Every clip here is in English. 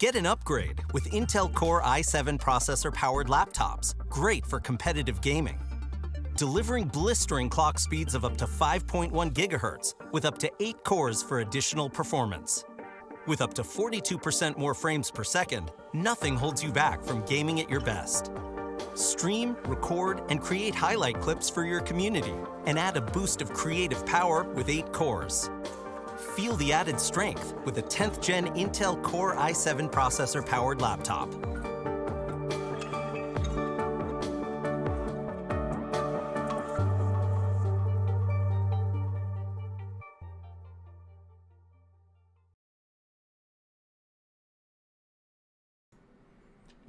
Get an upgrade with Intel Core i7 processor-powered laptops, great for competitive gaming. Delivering blistering clock speeds of up to 5.1 gigahertz with up to 8 cores for additional performance. With up to 42% more frames per second, nothing holds you back from gaming at your best. Stream, record, and create highlight clips for your community, and add a boost of creative power with 8 cores. Feel the added strength with a 10th Gen Intel Core i7 processor-powered laptop.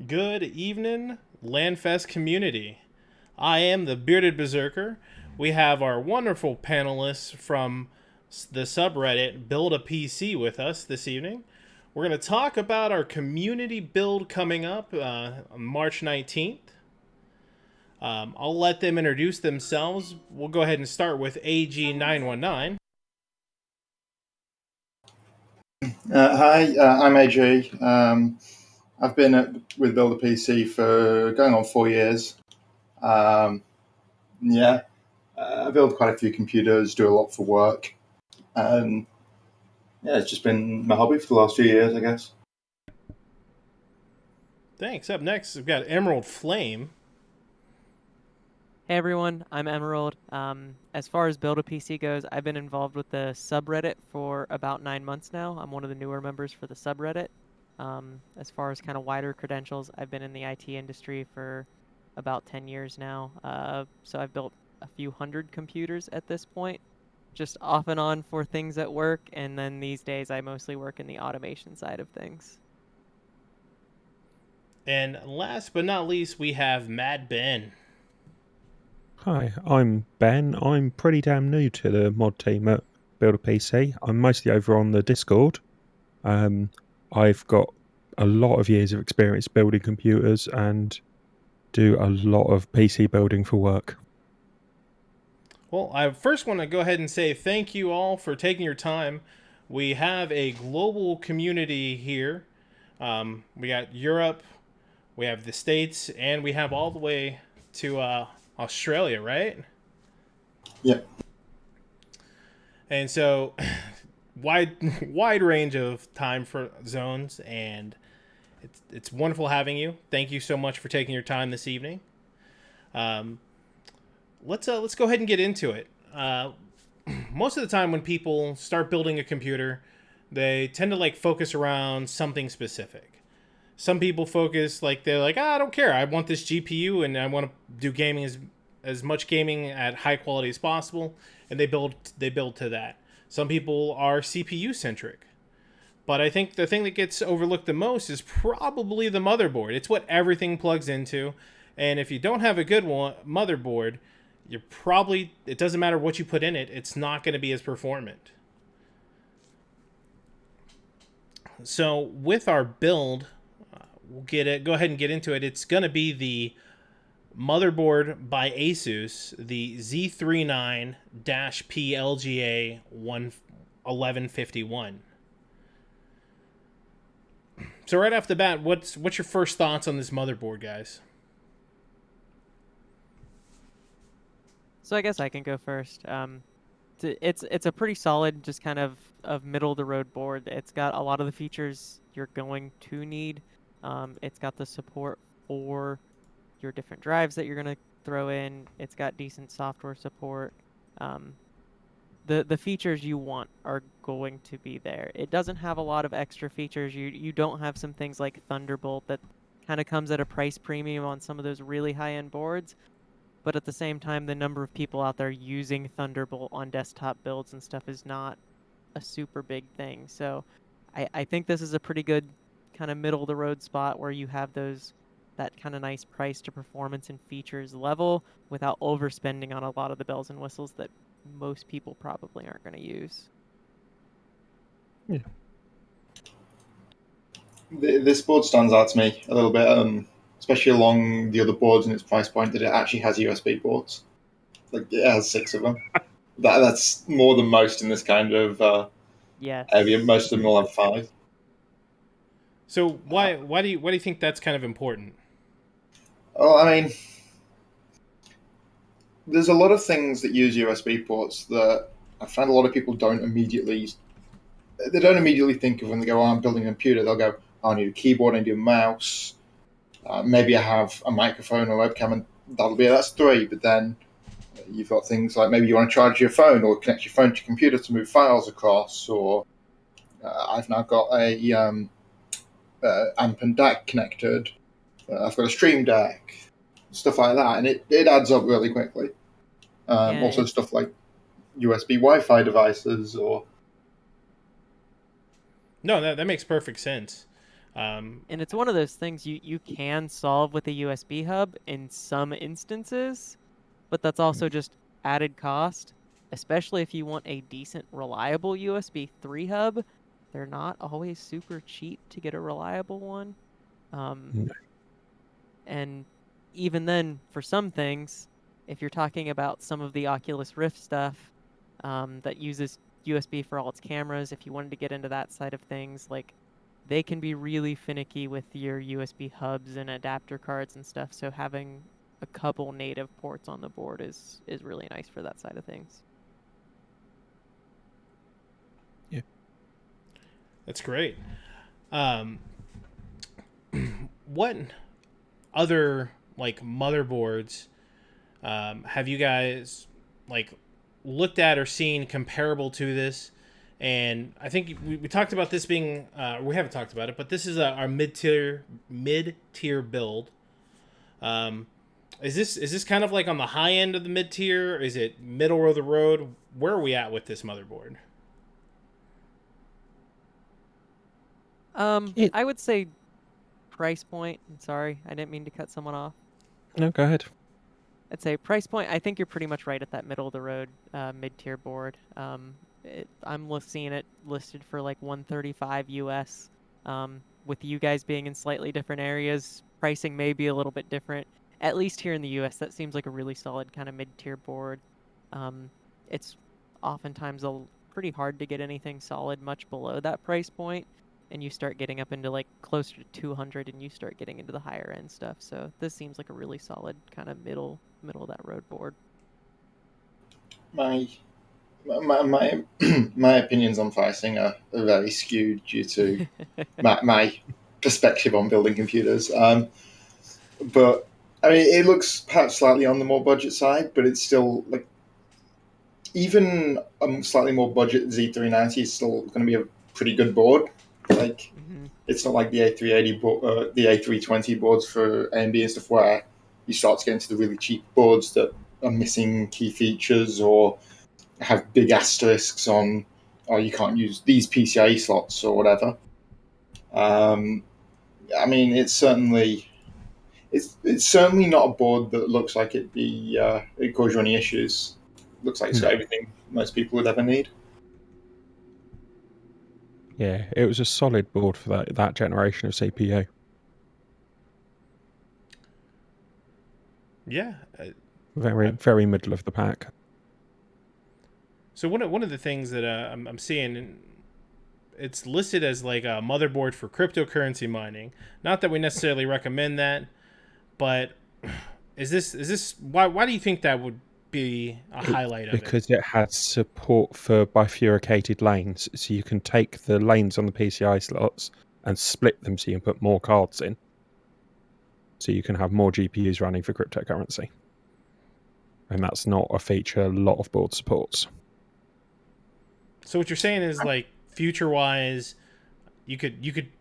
Good evening, LANFest community. I am the Bearded Berserker. We have our wonderful panelists from the subreddit Buildapc with us this evening. We're going to talk about our community build coming up on March 19th. I'll let them introduce themselves. We'll go ahead and start with AG919. Hi, I'm AG. I've been with Buildapc for going on 4 years. I build quite a few computers, do a lot for work. It's just been my hobby for the last few years, I guess. Thanks. Up next, we've got Emerald Flame. Hey everyone, I'm Emerald. As far as Buildapc goes, I've been involved with the subreddit for about 9 months now. I'm one of the newer members for the subreddit. As far as kind of wider credentials, I've been in the IT industry for about 10 years now. So I've built a few hundred computers at this point, just off and on for things at work. And then these days I mostly work in the automation side of things. And last but not least, we have Mad Ben. Hi, I'm Ben. I'm pretty damn new to the mod team at Buildapc. I'm mostly over on the Discord. I've got a lot of years of experience building computers and do a lot of PC building for work. Well, I first want to go ahead and say thank you all for taking your time. We have a global community here. We got Europe, we have the States, and we have all the way to Australia, right? Yep. And so, wide range of time for zones, and it's wonderful having you. Thank you so much for taking your time this evening. Let's go ahead and get into it. Most of the time when people start building a computer, they tend to focus around something specific. Some people focus they're like, I don't care. I want this GPU and I want to do gaming as much gaming at high quality as possible, and they build to that. Some people are CPU centric. But I think the thing that gets overlooked the most is probably the motherboard. It's what everything plugs into. And if you don't have a good motherboard, it doesn't matter what you put in it, it's not going to be as performant. So with our build, we'll go ahead and get into it. It's going to be the motherboard by Asus, the Z39-PLGA 1151. So right off the bat, what's your first thoughts on this motherboard, guys? So I guess I can go first. It's a pretty solid, just kind of middle of the road board. It's got a lot of the features you're going to need. It's got the support for your different drives that you're going to throw in. It's got decent software support. The features you want are going to be there. It doesn't have a lot of extra features. You don't have some things like Thunderbolt that kind of comes at a price premium on some of those really high-end boards. But at the same time, the number of people out there using Thunderbolt on desktop builds and stuff is not a super big thing. So I think this is a pretty good kind of middle of the road spot where you have that kind of nice price to performance and features level without overspending on a lot of the bells and whistles that most people probably aren't going to use. Yeah. This board stands out to me a little bit, especially along the other boards in its price point, that it actually has USB ports. It has 6 of them. That's more than most in this kind of Yes. area. Most of them will have 5. So why do you think that's kind of important? Well, I mean, there's a lot of things that use USB ports that I find a lot of people don't immediately think of when they go, "Oh, I'm building a computer." They'll go, oh, "I need a keyboard, I need a mouse, maybe I have a microphone or webcam, and that's three." But then you've got things like maybe you want to charge your phone or connect your phone to your computer to move files across, or I've now got a amp and DAC connected. I've got a stream deck, stuff like that, and it adds up really quickly. Yeah, Also, stuff like USB Wi-Fi devices, or No, that makes perfect sense. and it's one of those things you can solve with a USB hub in some instances, but that's also just added cost, especially if you want a decent, reliable USB 3 hub. They're not always super cheap to get a reliable one. No. And even then, for some things, if you're talking about some of the Oculus Rift stuff that uses USB for all its cameras, if you wanted to get into that side of things, like they can be really finicky with your USB hubs and adapter cards and stuff. So having a couple native ports on the board is really nice for that side of things. Yeah. That's great. What other like motherboards have you guys like looked at or seen comparable to this? And I think we talked about this being we haven't talked about it, but this is our mid-tier build. Is this kind of like on the high end of the mid-tier? Is it middle of the road? Where are we at with this motherboard? I would say price point. I'm sorry, I didn't mean to cut someone off. No, go ahead. I'd say price point. I think you're pretty much right at that middle of the road mid-tier board. I'm seeing it listed for like 135 US. With you guys being in slightly different areas, pricing may be a little bit different. At least here in the US, that seems like a really solid kind of mid-tier board. It's oftentimes pretty hard to get anything solid much below that price point, and you start getting up into like closer to 200, and you start getting into the higher end stuff. So this seems like a really solid kind of middle of that road board. my my opinions on pricing are very skewed due to my perspective on building computers. But I mean, it looks perhaps slightly on the more budget side, but it's still like even a slightly more budget Z390 is still going to be a pretty good board. Like it's not like the A380 board, the A320 boards for AMD and stuff, where you start to get into the really cheap boards that are missing key features or have big asterisks on, or you can't use these PCIe slots or whatever. I mean, it's certainly not a board that looks like it cause you any issues. Looks like it's got everything most people would ever need. Yeah, it was a solid board for that generation of CPU. Yeah. Very middle of the pack. So one of the things that I'm seeing, it's listed as like a motherboard for cryptocurrency mining. Not that we necessarily recommend that, but is this why do you think that would be a highlight of it? Because it has support for bifurcated lanes, so you can take the lanes on the PCI slots and split them so you can put more cards in. So you can have more GPUs running for cryptocurrency. And that's not a feature a lot of board supports. So what you're saying is like future-wise, you could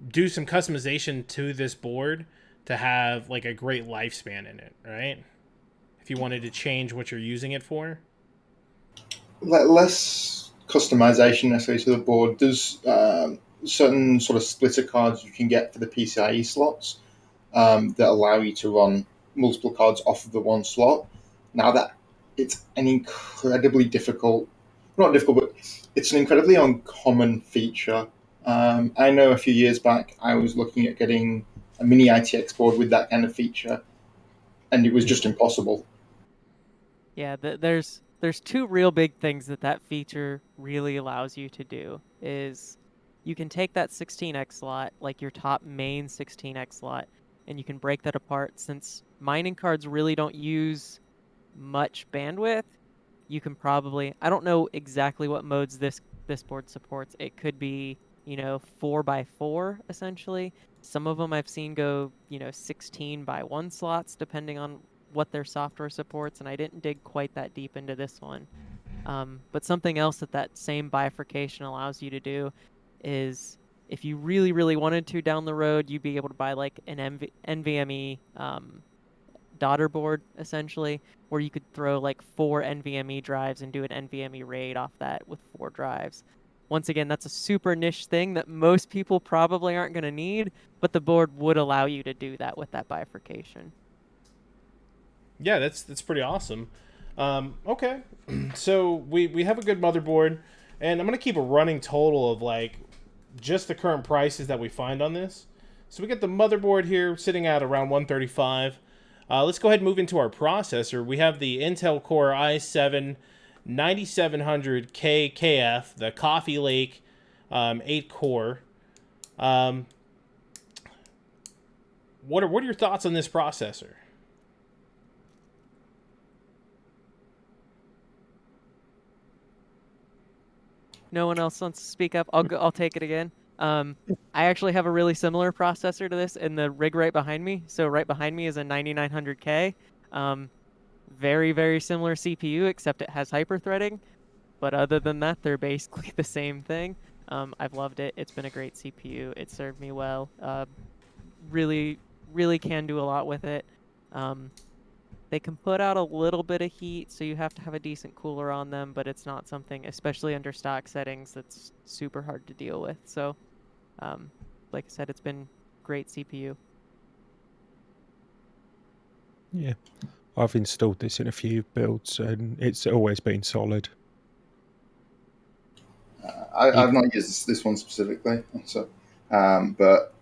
do some customization to this board to have like a great lifespan in it, right? If you wanted to change what you're using it for. Less customization necessarily to the board. There's certain sort of splitter cards you can get for the PCIe slots that allow you to run multiple cards off of the one slot. Now that it's an incredibly not difficult, but it's an incredibly uncommon feature. I know a few years back I was looking at getting a mini ITX board with that kind of feature, and it was just impossible. Yeah, there's two real big things that feature really allows you to do. Is you can take that 16x slot, like your top main 16x slot, and you can break that apart. Since mining cards really don't use much bandwidth, you can probably, I don't know exactly what modes this board supports. It could be, 4x4 essentially. Some of them I've seen go, 16 by 1 slots depending on what their software supports, and I didn't dig quite that deep into this one. But something else that same bifurcation allows you to do is, if you really, really wanted to down the road, you'd be able to buy like an NVMe daughter board, essentially, where you could throw like 4 NVMe drives and do an NVMe RAID off that with 4 drives. Once again, that's a super niche thing that most people probably aren't going to need, but the board would allow you to do that with that bifurcation. Yeah, that's pretty awesome. Okay, so we have a good motherboard, and I'm gonna keep a running total of like just the current prices that we find on this. So we get the motherboard here sitting at around 135. Let's go ahead and move into our processor. We have the Intel Core i7 9700K KF, the Coffee Lake 8 core. What are your thoughts on this processor? No one else wants to speak up. I'll take it again. I actually have a really similar processor to this in the rig right behind me. So right behind me is a 9900K. Very, very similar CPU, except it has hyperthreading. But other than that, they're basically the same thing. I've loved it. It's been a great CPU. It served me well. Really, really can do a lot with it. They can put out a little bit of heat, so you have to have a decent cooler on them, but it's not something, especially under stock settings, that's super hard to deal with. So, like I said, it's been great CPU. Yeah, I've installed this in a few builds, and it's always been solid. I've not used this one specifically, so but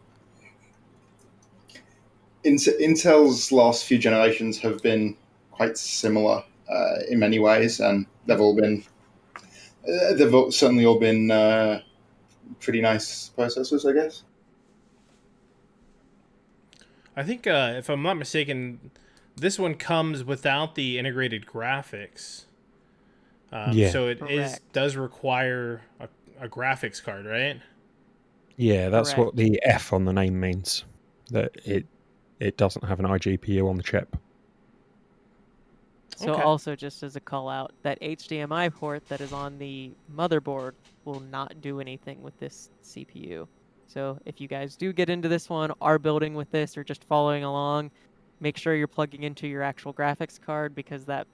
Intel's last few generations have been quite similar in many ways, and they've certainly all been pretty nice processors, I guess. I think, if I'm not mistaken, this one comes without the integrated graphics. Yeah. So it Correct. does require a graphics card, right? Yeah, that's Correct. what the F on the name means. That it doesn't have an iGPU on the chip. So Okay. also, just as a call out, that HDMI port that is on the motherboard will not do anything with this CPU. So if you guys do get into this one, are building with this, or just following along, make sure you're plugging into your actual graphics card, because that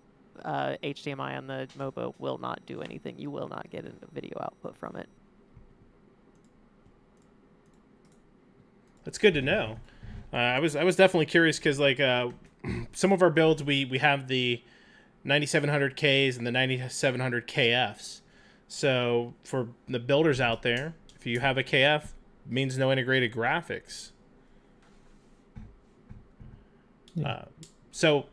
HDMI on the MOBO will not do anything. You will not get a video output from it. That's good to know. I was definitely curious because like some of our builds we have the 9700Ks and the 9700KFs. So for the builders out there, if you have a KF, it means no integrated graphics. So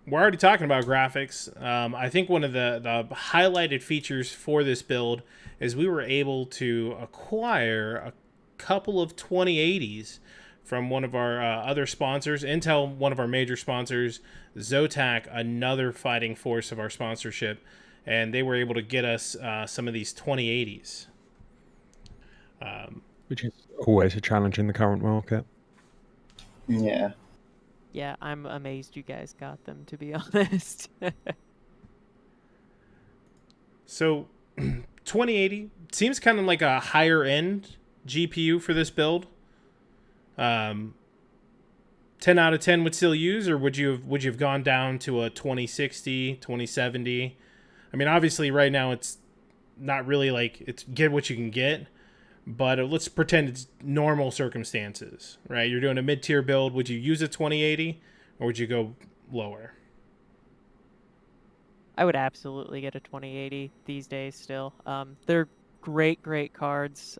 we're already talking about graphics. I think one of the highlighted features for this build is we were able to acquire a couple of 2080s from one of our other sponsors. Intel, one of our major sponsors. Zotac, another fighting force of our sponsorship. And they were able to get us some of these 2080s. Which is always a challenge in the current market. Yeah. Yeah, I'm amazed you guys got them, to be honest. So 2080 seems kind of like a higher end GPU for this build. 10 out of 10 would still use, or would you have gone down to a 2060, 2070? I mean, obviously right now it's not really like it's get what you can get, but let's pretend it's normal circumstances, right? You're doing a mid-tier build. Would you use a 2080 or would you go lower? I would absolutely get a 2080 these days still. They're great, great cards,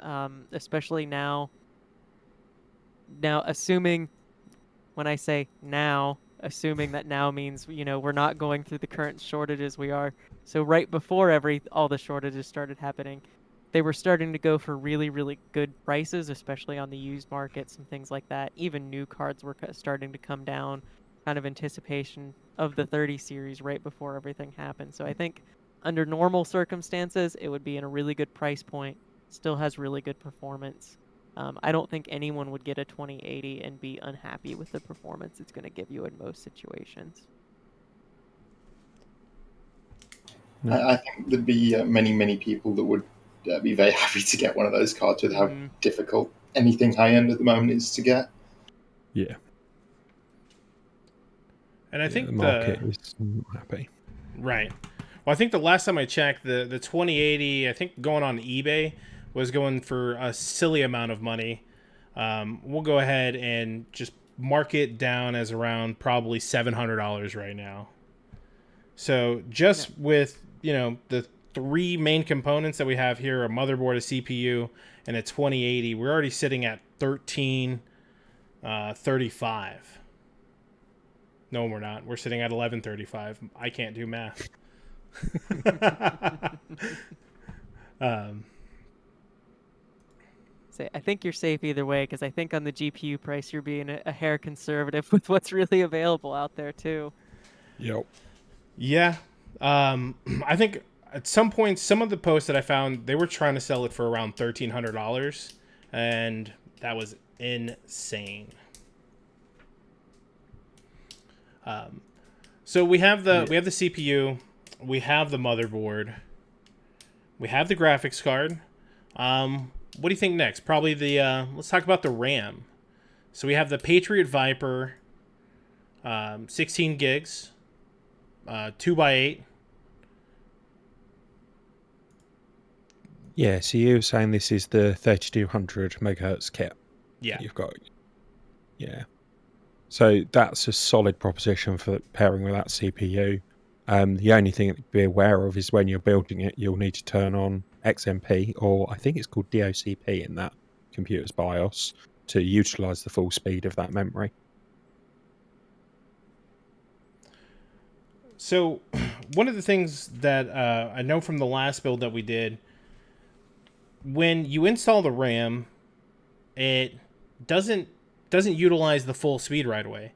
especially now. Now, assuming, when I say now, assuming that now means, we're not going through the current shortages we are. So right before all the shortages started happening, they were starting to go for really, really good prices, especially on the used markets and things like that. Even new cards were starting to come down, kind of anticipation of the 30 series right before everything happened. So I think under normal circumstances, it would be in a really good price point, still has really good performance. I don't think anyone would get a 2080 and be unhappy with the performance it's going to give you in most situations. I think there'd be many people that would be very happy to get one of those cards with how difficult anything high-end at the moment is to get. Yeah. And I think the market is not happy. Right. Well, I think the last time I checked, the 2080, I think going on eBay, was going for a silly amount of money. We'll go ahead and just mark it down as around probably $700 right now. So just with, the three main components that we have here, a motherboard, a CPU, and a 2080, we're already sitting at $1335. No, we're not. We're sitting at $1135. I can't do math. I think you're safe either way, because I think on the GPU price, you're being a hair conservative with what's really available out there, too. Yep. Yeah. I think at some point, some of the posts that I found, they were trying to sell it for around $1,300, and that was insane. So we have the CPU, we have the motherboard, we have the graphics card. What do you think next? Probably let's talk about the RAM. So we have the Patriot Viper, 16 gigs, 2x8. Yeah, so you were saying this is the 3200 megahertz kit. Yeah. You've got. Yeah. So that's a solid proposition for pairing with that CPU. The only thing to be aware of is when you're building it, you'll need to turn on XMP, or I think it's called DOCP in that computer's BIOS, to utilize the full speed of that memory. So one of the things that I know from the last build that we did, when you install the RAM, it doesn't utilize the full speed right away.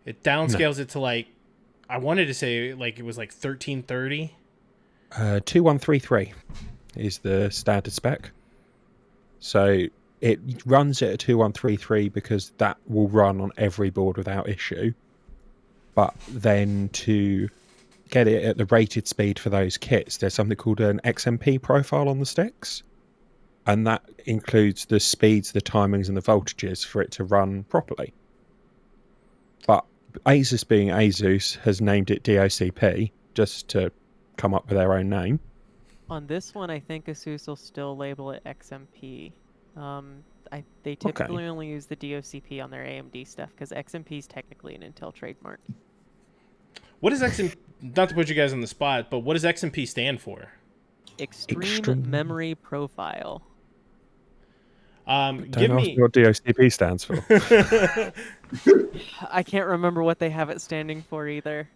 It downscales it to I wanted to say it was 1330. 2133 is the standard spec. So it runs it at 2133 because that will run on every board without issue. But then to get it at the rated speed for those kits, there's something called an XMP profile on the sticks. And that includes the speeds, the timings, and the voltages for it to run properly. But Asus, being Asus, has named it DOCP just to come up with their own name. On this one, I think Asus will still label it XMP. They typically only use the DOCP on their AMD stuff because XMP is technically an Intel trademark. What does XMP? Not to put you guys on the spot, but what does XMP stand for? Extreme Memory Profile. Give me what DOCP stands for. I can't remember what they have it standing for either.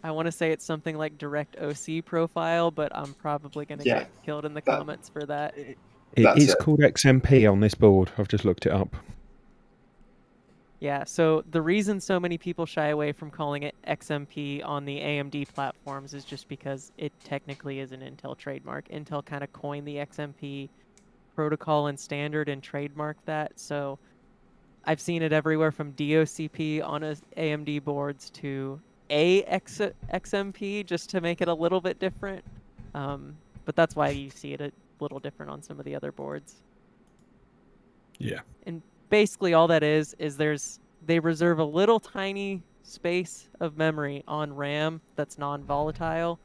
I want to say it's something like Direct OC Profile, but I'm probably going to get killed in the comments for that. It is called XMP on this board. I've just looked it up. Yeah, so the reason so many people shy away from calling it XMP on the AMD platforms is just because it technically is an Intel trademark. Intel kind of coined the XMP protocol and standard and trademarked that, so I've seen it everywhere from DOCP on AMD boards to XMP just to make it a little bit different. But that's why you see it a little different on some of the other boards. Yeah. And basically all that is they reserve a little tiny space of memory on RAM that's non-volatile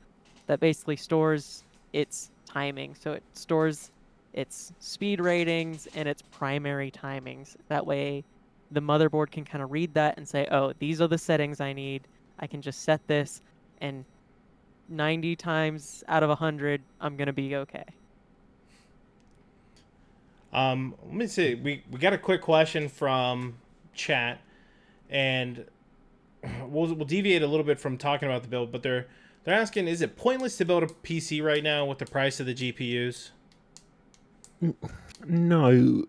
that basically stores its timing. So it stores its speed ratings and its primary timings. That way the motherboard can kind of read that and say, oh, these are the settings I need. I can just set this, and 90 times out of 100, I'm going to be okay. Let me see. We got a quick question from chat, and we'll deviate a little bit from talking about the build, but they're asking, is it pointless to build a PC right now with the price of the GPUs? No.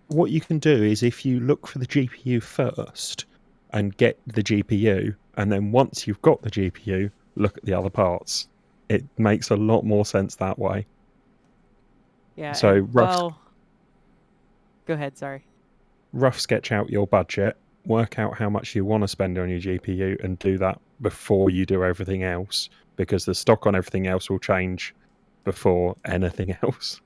What you can do is if you look for the GPU first and get the GPU, and then once you've got the GPU, look at the other parts. It makes a lot more sense that way. Yeah. So Go ahead. Sorry. rough sketch out your budget, work out how much you want to spend on your GPU, and do that before you do everything else, because the stock on everything else will change before anything else.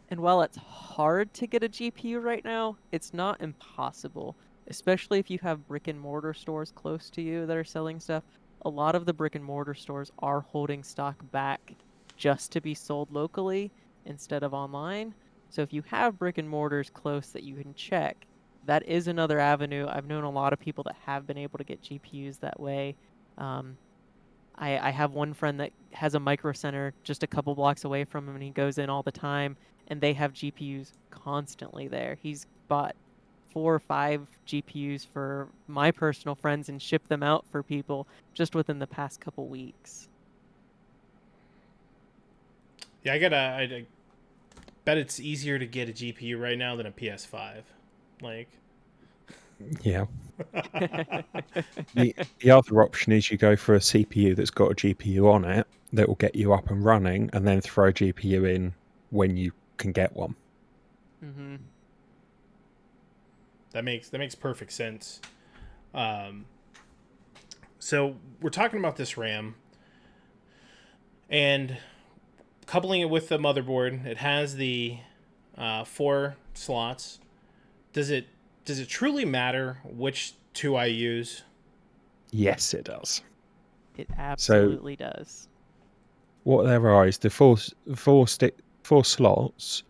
And while it's hard to get a GPU right now, it's not impossible, especially if you have brick and mortar stores close to you that are selling stuff. A lot of the brick and mortar stores are holding stock back just to be sold locally instead of online. So if you have brick and mortars close that you can check, that is another avenue. I've known a lot of people that have been able to get GPUs that way. I have one friend that has a micro center just a couple blocks away from him, and he goes in all the time, and they have GPUs constantly there. He's bought 4 or 5 GPUs for my personal friends and shipped them out for people just within the past couple weeks. Yeah, I bet it's easier to get a GPU right now than a PS5. Like, Yeah. The other option is you go for a CPU that's got a GPU on it that will get you up and running, and then throw a GPU in when you can get one. Mm-hmm. that makes perfect sense. So we're talking about this RAM and coupling it with the motherboard. It has the 4 slots. Does it truly matter which 2 I use? Yes, it does. It absolutely does. What there are is the four slots.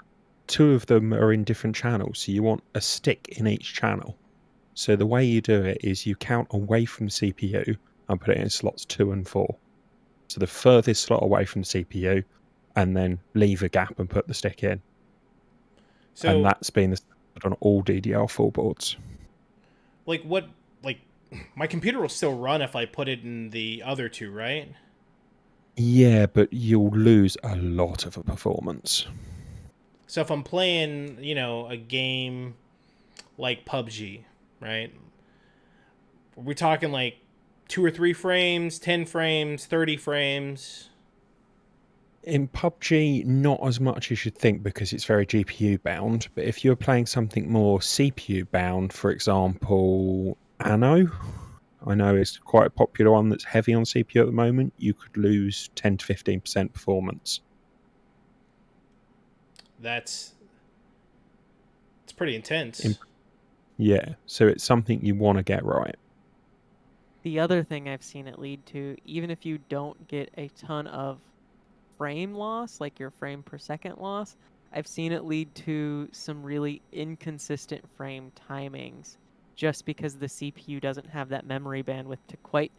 2 of them are in different channels, so you want a stick in each channel. So the way you do it is you count away from the CPU and put it in slots 2 and 4. So the furthest slot away from the CPU, and then leave a gap and put the stick in. So, and that's been the standard on all DDR4 boards. Like my computer will still run if I put it in the other 2, right? Yeah, but you'll lose a lot of the performance. So if I'm playing, a game like PUBG, right? Are we talking like 2 or 3 frames, 10 frames, 30 frames? In PUBG, not as much as you'd think because it's very GPU bound. But if you're playing something more CPU bound, for example, Anno, I know it's quite a popular one that's heavy on CPU at the moment, you could lose 10 to 15% performance. It's pretty intense. Yeah, so it's something you want to get right. The other thing I've seen it lead to, even if you don't get a ton of frame loss, like your frame per second loss, I've seen it lead to some really inconsistent frame timings just because the CPU doesn't have that memory bandwidth to quite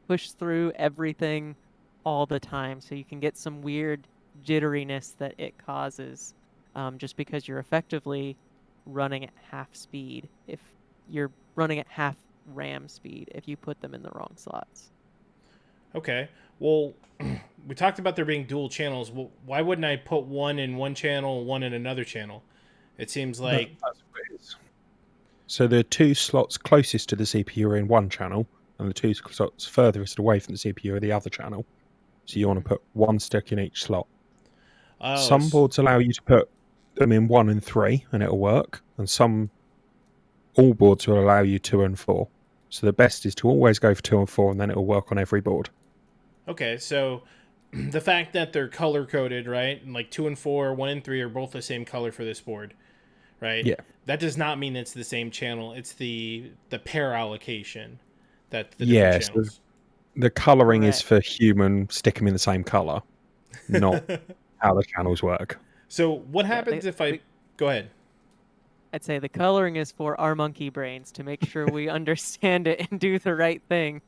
push through everything all the time. So you can get some weird jitteriness that it causes just because you're effectively running at half speed if you're running at half RAM speed if you put them in the wrong slots. Okay. Well, we talked about there being dual channels. Well, why wouldn't I put one in one channel, one in another channel? It seems like... That's what it is. So the 2 slots closest to the CPU are in one channel, and the 2 slots furthest away from the CPU are the other channel. So you want to put one stick in each slot. Some boards allow you to put them in 1 and 3, and it'll work. And all boards will allow you 2 and 4. So the best is to always go for 2 and 4, and then it'll work on every board. Okay, so the fact that they're color coded, right? And like 2 and 4, 1 and 3 are both the same color for this board, right? Yeah. That does not mean it's the same channel. It's the pair allocation that's the different channels. So the colouring is for human, stick them in the same colour, not how the channels work. So what happens if I... Go ahead. I'd say the coloring is for our monkey brains to make sure we understand it and do the right thing.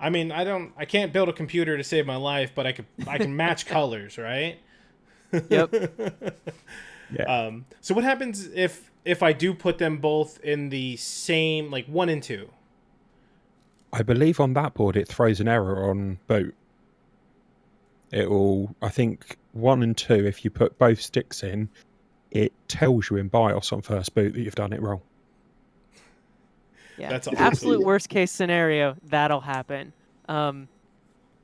I mean, I can't build a computer to save my life, but I can match colors, right? Yep. Yeah. So what happens if I do put them both in the same, like 1 and 2? I believe on that board it throws an error on boot. It will, I think 1 and 2, if you put both sticks in, it tells you in BIOS on first boot that you've done it wrong. Yeah, That's absolute awesome. worst case scenario, that'll happen.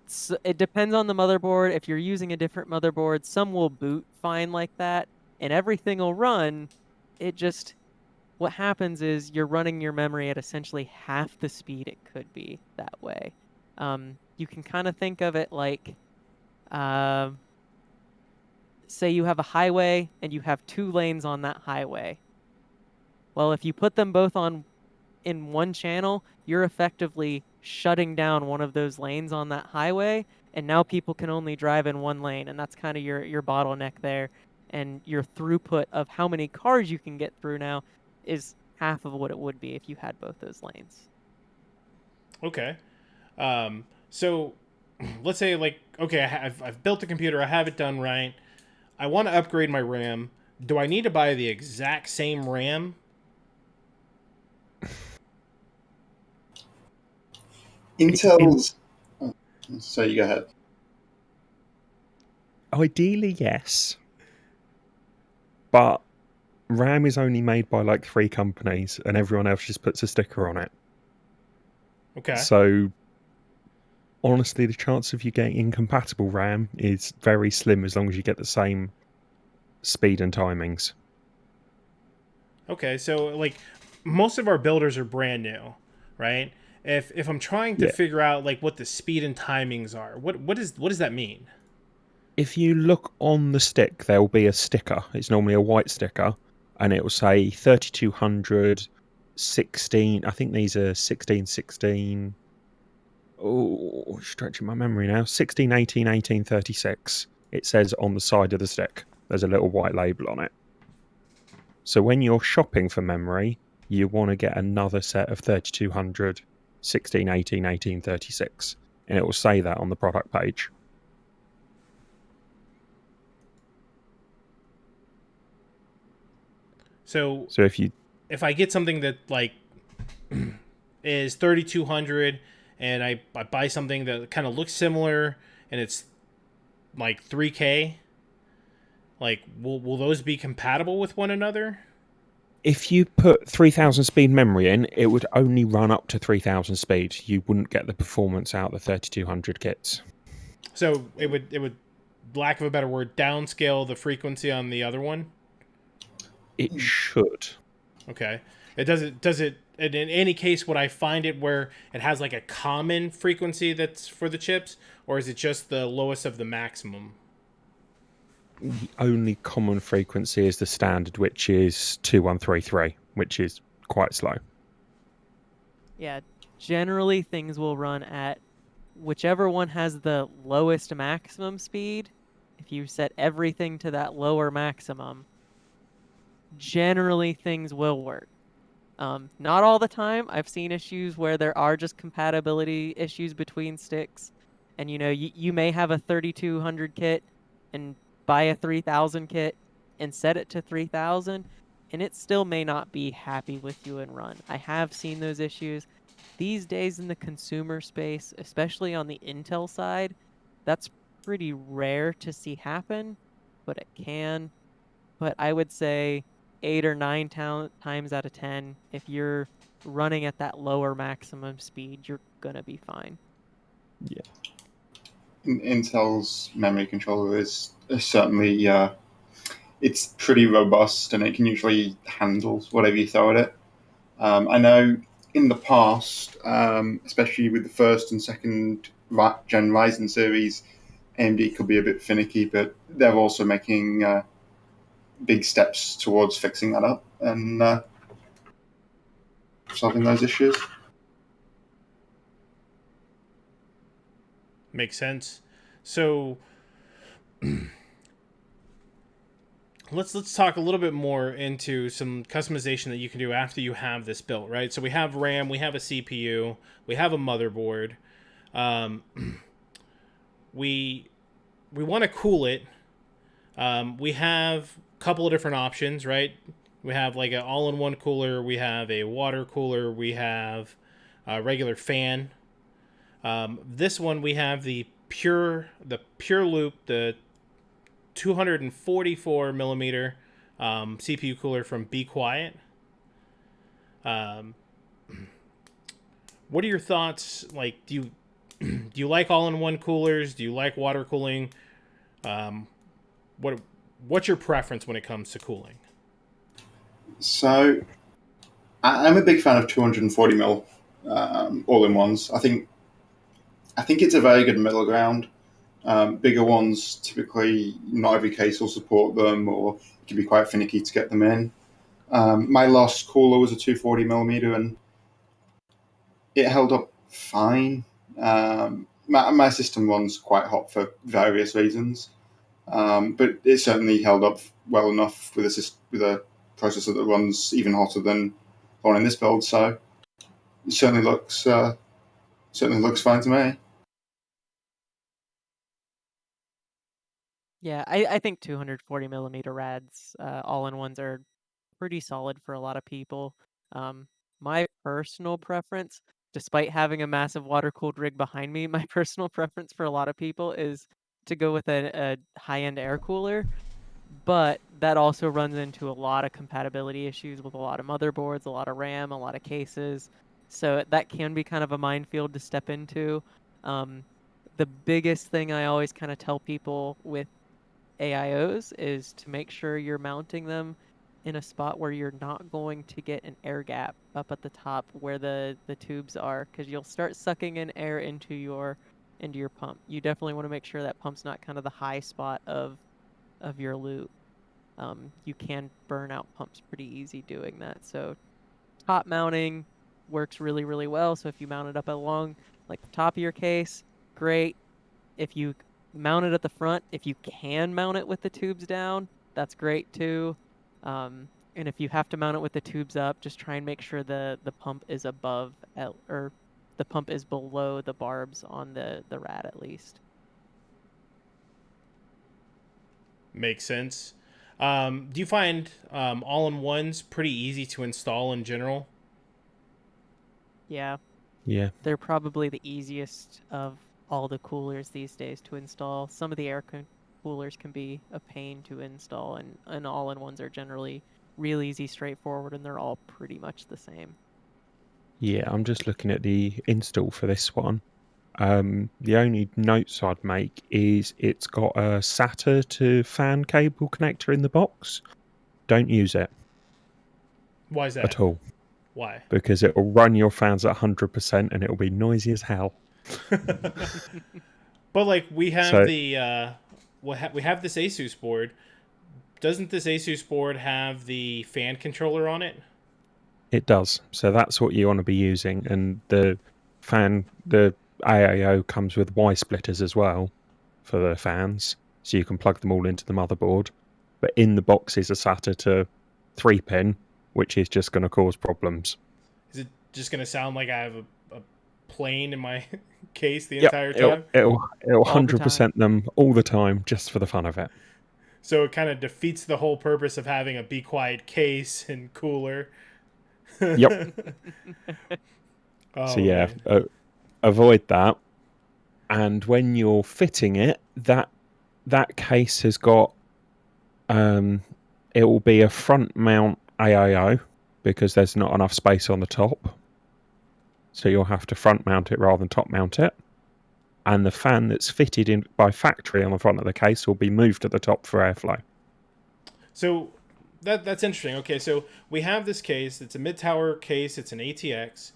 So it depends on the motherboard. If you're using a different motherboard, some will boot fine like that, and everything will run. It just, what happens is you're running your memory at essentially half the speed it could be that way. You can kind of think of it like, um, say you have a highway and you have 2 lanes on that highway. Well, if you put them both on in one channel, you're effectively shutting down one of those lanes on that highway, and now people can only drive in one lane, and that's kind of your bottleneck there. And your throughput of how many cars you can get through now is half of what it would be if you had both those lanes. Okay. So let's say like, okay, I've built the computer, I have it done right. I want to upgrade my RAM. Do I need to buy the exact same RAM? Intel's. So you go ahead. Ideally, yes. But RAM is only made by like 3 companies, and everyone else just puts a sticker on it. Okay. So, honestly, the chance of you getting incompatible RAM is very slim as long as you get the same speed and timings. Okay, so like most of our builders are brand new, right? If I'm trying to Yeah. figure out like what the speed and timings are, what does that mean? If you look on the stick, there will be a sticker. It's normally a white sticker, and it will say 3200, 16. I think these are 1616. Oh, stretching my memory now. 1618, 1836. It says on the side of the stick. There's a little white label on it. So when you're shopping for memory, you want to get another set of 3200, 1618, 1836, and it will say that on the product page. So So if I get something that like is 3200 and I buy something that kind of looks similar and it's like 3K, like will those be compatible with one another? if you put 3000 speed memory in, it would only run up to 3000 speed. You wouldn't get the performance out of the 3200 kits. So it would lack of a better word downscale the frequency on the other one. It should. Okay. Does it in any case would I find it where it has like a common frequency that's for the chips, or is it just the lowest of the maximum? The only common frequency is the standard, which is 2133, which is quite slow. Yeah, generally things will run at whichever one has the lowest maximum speed. If you set everything to that lower maximum, generally things will work. Not all the time. I've seen issues where there are just compatibility issues between sticks. And you may have a 3200 kit and buy a 3000 kit and set it to 3000, and it still may not be happy with you and run. I have seen those issues. These days in the consumer space, especially on the Intel side, that's pretty rare to see happen, but it can. But I would say 8 or 9 times out of 10, if you're running at that lower maximum speed, you're gonna be fine. Yeah. Intel's memory controller is certainly it's pretty robust, and it can usually handle whatever you throw at it. I know in the past, especially with the first and second gen Ryzen series, AMD could be a bit finicky, but they're also making big steps towards fixing that up and solving those issues. Makes sense. So let's talk a little bit more into some customization that you can do after you have this built, right? So we have RAM, we have a CPU, we have a motherboard. Um, we want to cool it. We have a couple of different options, right? We have like an all-in-one cooler. We have a water cooler. We have a regular fan. This one we have the pure loop, the 244 millimeter CPU cooler from Be Quiet. What are your thoughts? Like, do you like all-in-one coolers? Do you like water cooling? What's your preference when it comes to cooling? So I'm a big fan of 240 ml all-in-ones. I think it's a very good middle ground. Bigger ones, typically, not every case will support them, or it can be quite finicky to get them in. My last cooler was a 240 mm, and it held up fine. My system runs quite hot for various reasons, but it certainly held up well enough with a processor that runs even hotter than the one in this build. So it certainly looks fine to me. Yeah, I think 240 millimeter rads all-in-ones are pretty solid for a lot of people. My personal preference, despite having a massive water-cooled rig behind me, my personal preference for a lot of people is to go with a high-end air cooler. But that also runs into a lot of compatibility issues with a lot of motherboards, a lot of RAM, a lot of cases. So that can be kind of a minefield to step into. The biggest thing I always kind of tell people with AIOs is to make sure you're mounting them in a spot where you're not going to get an air gap up at the top where the tubes are, because you'll start sucking in air into your pump. You definitely want to make sure that pump's not kind of the high spot of your loop. You can burn out pumps pretty easy doing that. So top mounting works really, really well. So if you mount it up along like the top of your case, great. If you mount it at the front, if you can mount it with the tubes down, that's great too. And if you have to mount it with the tubes up, just try and make sure the pump is above or the pump is below the barbs on the rad at least. Makes sense. Do you find all-in-ones pretty easy to install in general? Yeah. Yeah. They're probably the easiest of all the coolers these days to install. Some of the coolers can be a pain to install, and all-in-ones are generally real easy, straightforward, and they're all pretty much the same. Yeah, I'm just looking at the install for this one. The only notes I'd make is it's got a SATA to fan cable connector in the box. Don't use it. Why is that? At all. Why? Because it will run your fans at 100% and it will be noisy as hell. But like we have we have this Asus board. Doesn't this Asus board have the fan controller on it? It does. So that's what you want to be using. And the AIO comes with Y splitters as well for the fans. So you can plug them all into the motherboard. But in the box is a SATA to 3-pin, which is just going to cause problems. Is it just going to sound like I have a plane in my case the entire time? It'll 100% them all the time just for the fun of it. So it kind of defeats the whole purpose of having a Be Quiet case and cooler. Yep. Oh, so yeah, avoid that. And when you're fitting it, that case has got it will be a front mount AIO because there's not enough space on the top. So you'll have to front mount it rather than top mount it. And the fan that's fitted in by factory on the front of the case will be moved to the top for airflow. So that's interesting. Okay, so we have this case. It's a mid-tower case. It's an ATX.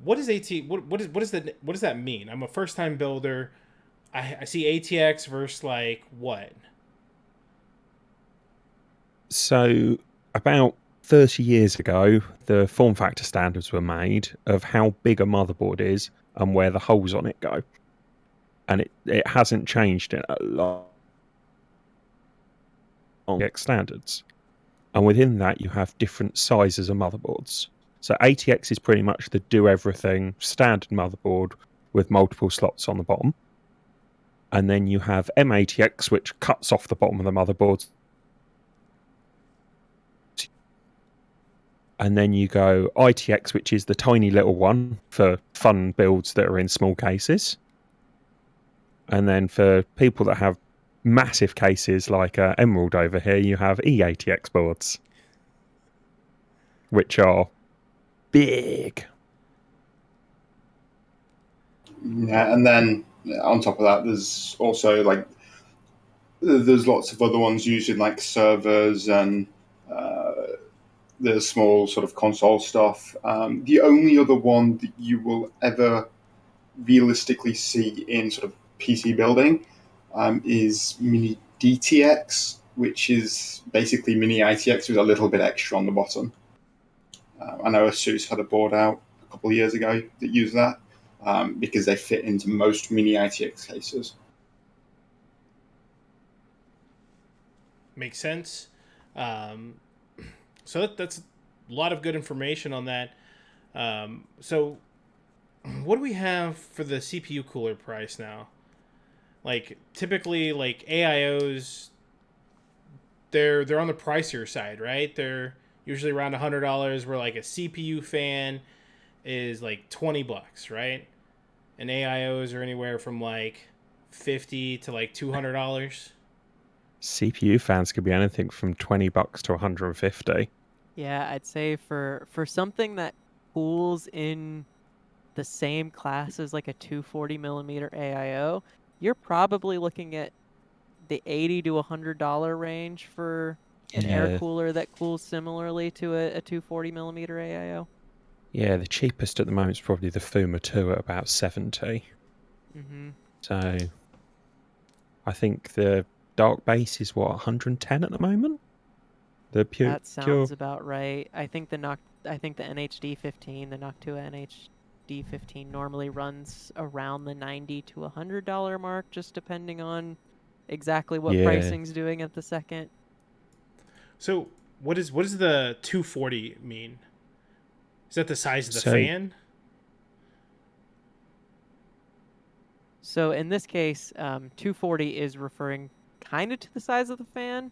What does that mean? I'm a first-time builder. I see ATX versus like what? So about 30 years ago, the form factor standards were made of how big a motherboard is and where the holes on it go. And it hasn't changed in a lot of standards. And within that, you have different sizes of motherboards. So ATX is pretty much the do-everything standard motherboard with multiple slots on the bottom. And then you have MATX, which cuts off the bottom of the motherboard. And then you go ITX, which is the tiny little one for fun builds that are in small cases. And then for people that have massive cases like Emerald over here, you have E80X boards, which are big. Yeah, and then on top of that, there's also like there's lots of other ones using like servers and the small sort of console stuff. The only other one that you will ever realistically see in sort of PC building is Mini DTX, which is basically Mini ITX with a little bit extra on the bottom. I know Asus had a board out a couple of years ago that used that because they fit into most Mini ITX cases. Makes sense. So that's a lot of good information on that. So what do we have for the CPU cooler price now? Like typically, like AIOs, they're on the pricier side, right? They're usually around $100. Where like a CPU fan is like $20, right? And AIOs are anywhere from like $50 to like $200. CPU fans could be anything from $20 to 150. Yeah, I'd say for something that cools in the same class as like a 240 millimeter AIO, you're probably looking at the $80 to $100 range for an air Yeah. cooler that cools similarly to a 240 millimeter AIO. Yeah, the cheapest at the moment is probably the Fuma 2 at about 70. Mm-hmm. So I think the Dark Base is what, 110 at the moment? The pure That sounds about right. I think the NHD 15, the Noctua NHD 15 normally runs around the $90 to $100 mark, just depending on exactly what pricing's doing at the second. So what does the 240 mean? Is that the size of the fan? So in this case, 240 is referring kind of to the size of the fan,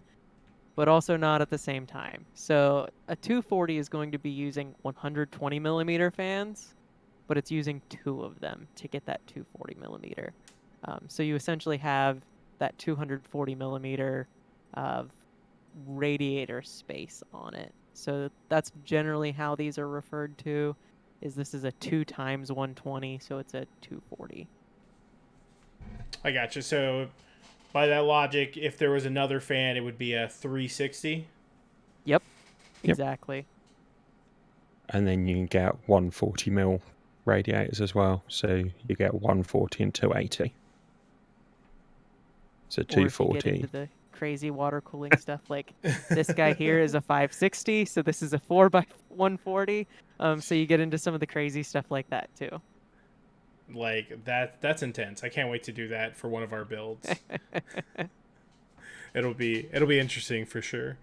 but also not at the same time. So a 240 is going to be using 120 millimeter fans, but it's using 2 of them to get that 240 millimeter. So you essentially have that 240 millimeter of radiator space on it. So that's generally how these are referred to. This is a 2 times 120, so it's a 240. I gotcha. So by that logic, if there was another fan, it would be a 360. Yep, exactly. And then you can get 140 mil radiators as well. So you get 140 and 280. So 240. Or if you get into the crazy water cooling stuff, like this guy here is a 560, so this is a 4x140. So you get into some of the crazy stuff like that too. Like that's intense. I can't wait to do that for one of our builds. It'll be interesting for sure.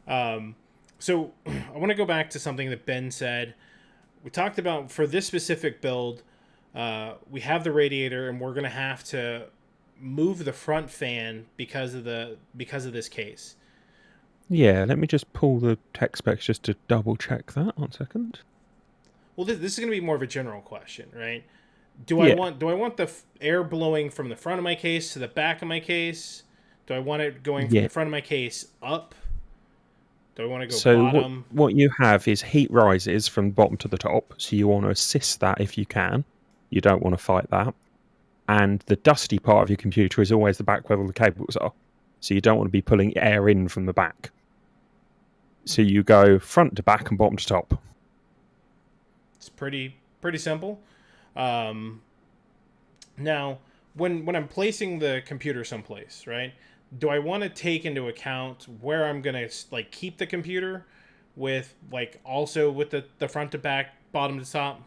So I want to go back to something that Ben said. We talked about for this specific build, we have the radiator and we're gonna have to move the front fan because of this case. Yeah, let me just pull the tech specs just to double check that. 1 second. Well, this is gonna be more of a general question, right? Do I want the air blowing from the front of my case to the back of my case? Do I want it going from the front of my case up? Do I want to go bottom? What you have is heat rises from bottom to the top, so you want to assist that if you can. You don't want to fight that. And the dusty part of your computer is always the back where all the cables are. So you don't want to be pulling air in from the back. So you go front to back and bottom to top. It's pretty simple. Now, when I'm placing the computer someplace, right? Do I want to take into account where I'm gonna like keep the computer, with like also with the front to back, bottom to top?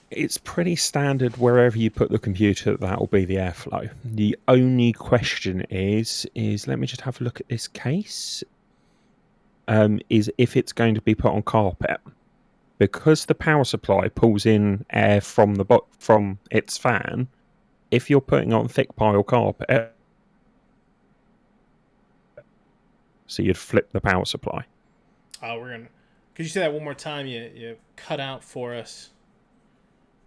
It's pretty standard wherever you put the computer, that will be the airflow. The only question is let me just have a look at this case. Is if it's going to be put on carpet. Because the power supply pulls in air from its fan, if you're putting on thick pile carpet, so you'd flip the power supply. Could you say that one more time? You cut out for us.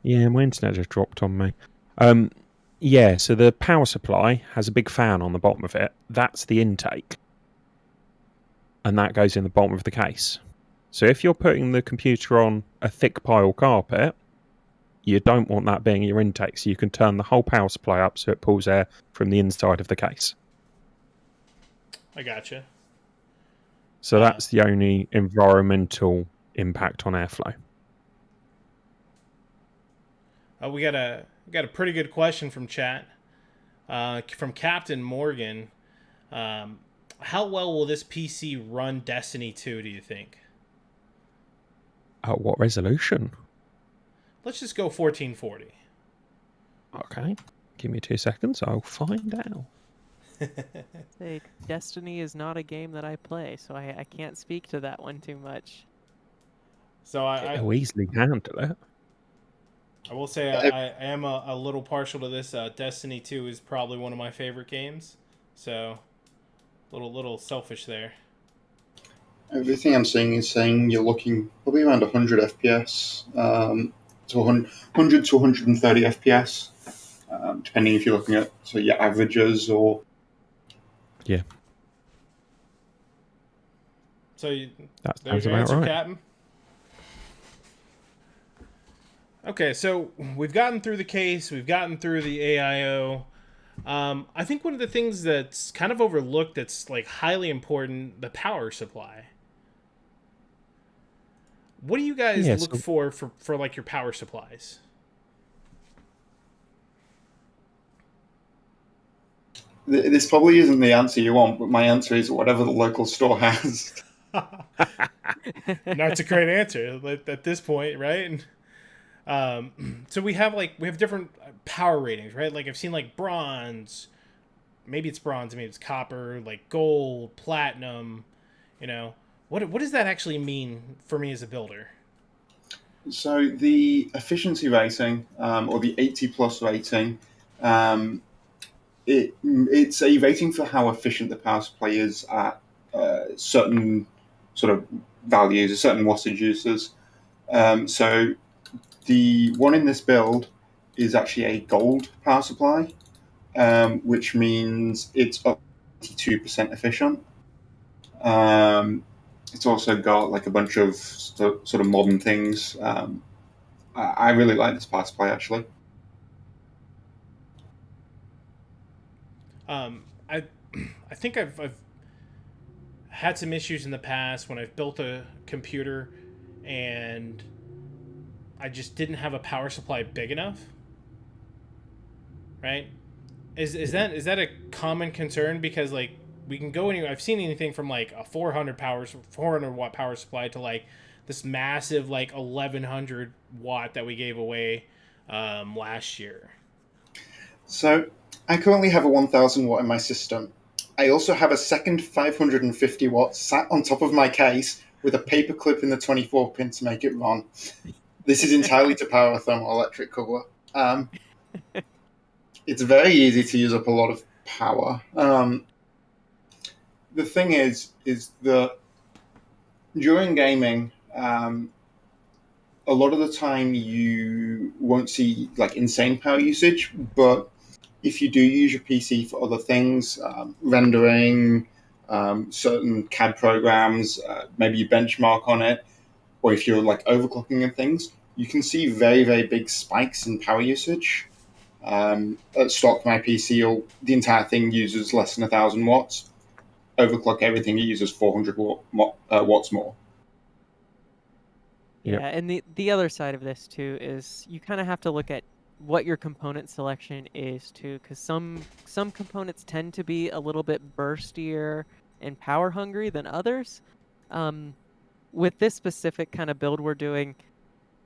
Yeah, my internet just dropped on me. Yeah, so the power supply has a big fan on the bottom of it. That's the intake. And that goes in the bottom of the case. So if you're putting the computer on a thick pile carpet, you don't want that being your intake. So you can turn the whole power supply up so it pulls air from the inside of the case. I gotcha. So that's the only environmental impact on airflow. We got a pretty good question from chat, from Captain Morgan. How well will this PC run Destiny 2, do you think? At what resolution? Let's just go 1440. Okay. Give me 2 seconds. I'll find out. Hey, Destiny is not a game that I play, so I can't speak to that one too much. So It'll easily handle it. I will say I am a little partial to this. Destiny 2 is probably one of my favorite games. So, little selfish there. Everything I'm seeing is saying you're looking probably around 100 FPS, to 100 to 130 FPS, depending if you're looking at your averages or... Yeah. So That's your about answer, right. Captain? Okay, so we've gotten through the case, we've gotten through the AIO. I think one of the things that's kind of overlooked that's like highly important, the power supply. What do you guys look for like your power supplies? This probably isn't the answer you want, but my answer is whatever the local store has. That's a great answer at this point, right? So we have different power ratings, right? Like I've seen like bronze, maybe it's bronze, maybe it's copper, like gold, platinum. You know, what does that actually mean for me as a builder? So the efficiency rating, or the 80 plus rating, it's a rating for how efficient the power supply is at certain sort of values, certain wattage uses. So the one in this build is actually a gold power supply, which means it's up to 22% efficient. It's also got like a bunch of sort of modern things. I really like this power supply actually. I think I've had some issues in the past when I've built a computer and I just didn't have a power supply big enough. Right? Is that a common concern? Because like we can go anywhere. I've seen anything from like a 400 watt power supply to like this massive like 1100 watt that we gave away last year. So I currently have a 1000 watt in my system. I also have a second 550 watt sat on top of my case with a paper clip in the 24 pin to make it run. This is entirely to power a thermoelectric cooler. It's very easy to use up a lot of power. The thing is that during gaming, a lot of the time you won't see like insane power usage, but if you do use your PC for other things, rendering, certain CAD programs, maybe you benchmark on it, or if you're like overclocking and things, you can see very, very big spikes in power usage. At stock, my PC, the entire thing uses less than 1,000 watts. Overclock everything, it uses 400 watts more. Yeah, and the other side of this too is you kind of have to look at what your component selection is too, because some components tend to be a little bit burstier and power hungry than others. With this specific kind of build we're doing,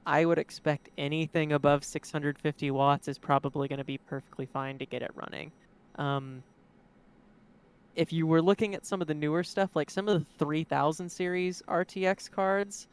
I would expect anything above 650 watts is probably going to be perfectly fine to get it running. If you were looking at some of the newer stuff, like some of the 3000 series RTX cards,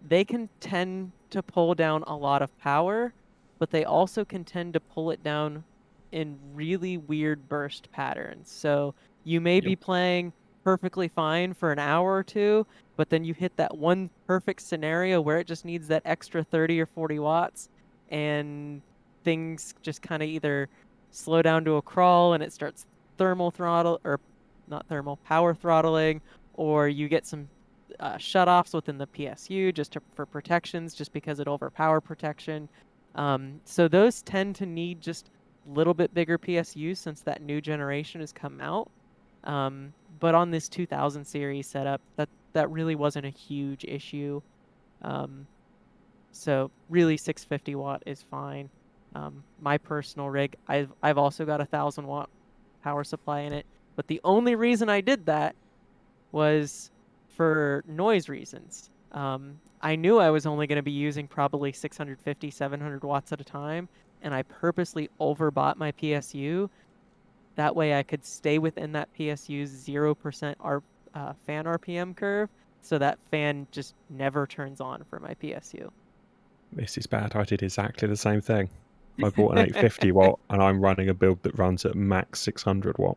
they can tend to pull down a lot of power, but they also can tend to pull it down in really weird burst patterns. So you may be playing perfectly fine for an hour or two, but then you hit that one perfect scenario where it just needs that extra 30 or 40 watts, and things just kind of either slow down to a crawl and it starts thermal throttle, or not thermal, power throttling, or you get some shutoffs within the PSU for protections, just because it overpower protection. So those tend to need just a little bit bigger PSUs since that new generation has come out. But on this 2000 series setup, that really wasn't a huge issue. So really 650 watt is fine. My personal rig, I've also got a 1000 watt power supply in it, but the only reason I did that was for noise reasons. I knew I was only going to be using probably 650, 700 watts at a time, and I purposely overbought my PSU. That way I could stay within that PSU's 0% fan RPM curve, so that fan just never turns on for my PSU. This is bad. I did exactly the same thing. I bought an 850 watt and I'm running a build that runs at max 600 watt.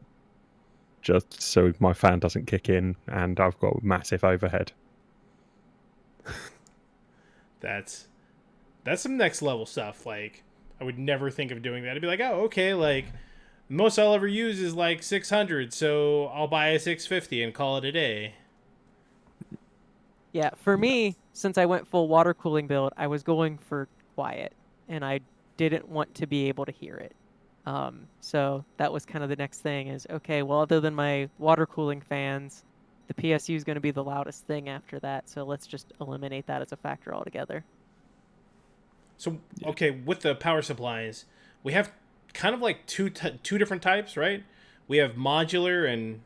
Just so my fan doesn't kick in and I've got massive overhead. That's some next level stuff. Like, I would never think of doing that. I'd be like, oh, okay, like, most I'll ever use is like 600, so I'll buy a 650 and call it a day. Yeah, for me, since I went full water cooling build, I was going for quiet, and I didn't want to be able to hear it. So that was kind of the next thing is, okay, well, other than my water cooling fans, the PSU is going to be the loudest thing after that, so let's just eliminate that as a factor altogether. So, okay, with the power supplies, we have kind of like two different types, right? We have modular and